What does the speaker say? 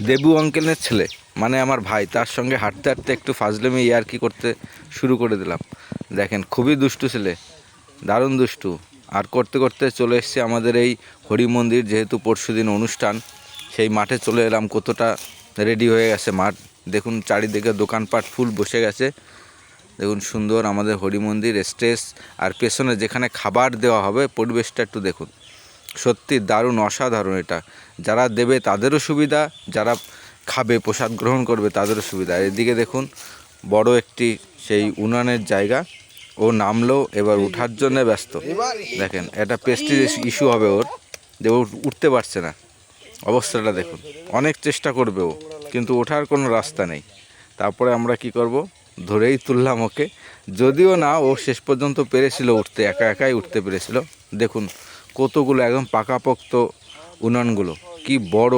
দেবু আঙ্কেলের ছেলে মানে আমার ভাই, তার সঙ্গে হাঁটতে হাঁটতে একটু ফাজলামি ইয়ার্কি করতে শুরু করে দিলাম। দেখেন খুবই দুষ্টু ছেলে, দারুণ দুষ্টু। আর করতে করতে চলে এসেছি আমাদের এই হরি মন্দির, যেহেতু পরশুদিন অনুষ্ঠান, সেই মাঠে চলে এলাম। কতটা রেডি হয়ে গেছে মাঠ, দেখুন চারিদিকে দোকানপাট ফুল বসে গেছে। দেখুন সুন্দর আমাদের হরি মন্দির স্টেজ, আর পেছনে যেখানে খাবার দেওয়া হবে পরিবেশটা একটু দেখুন, সত্যি দারুণ অসাধারণ। এটা যারা দেবে তাদেরও সুবিধা, যারা খাবে প্রসাদ গ্রহণ করবে তাদেরও সুবিধা। এদিকে দেখুন বড় একটি সেই উনানের জায়গা, ও নামলো, এবার উঠার জন্য ব্যস্ত। দেখেন এটা প্রেস্টিজ ইস্যু হবে ওর, যে ও উঠতে পারছে না। অবস্থাটা দেখুন, অনেক চেষ্টা করবে ও, কিন্তু ওঠার কোনো রাস্তা নেই। তারপরে আমরা কি করব, ধরেই তুললাম ওকে। যদিও না, ও শেষ পর্যন্ত পেরেছিল উঠতে, একা একাই উঠতে পেরেছিল। দেখুন কতগুলো একদম পাকাপোক্ত উনানগুলো, কি বড়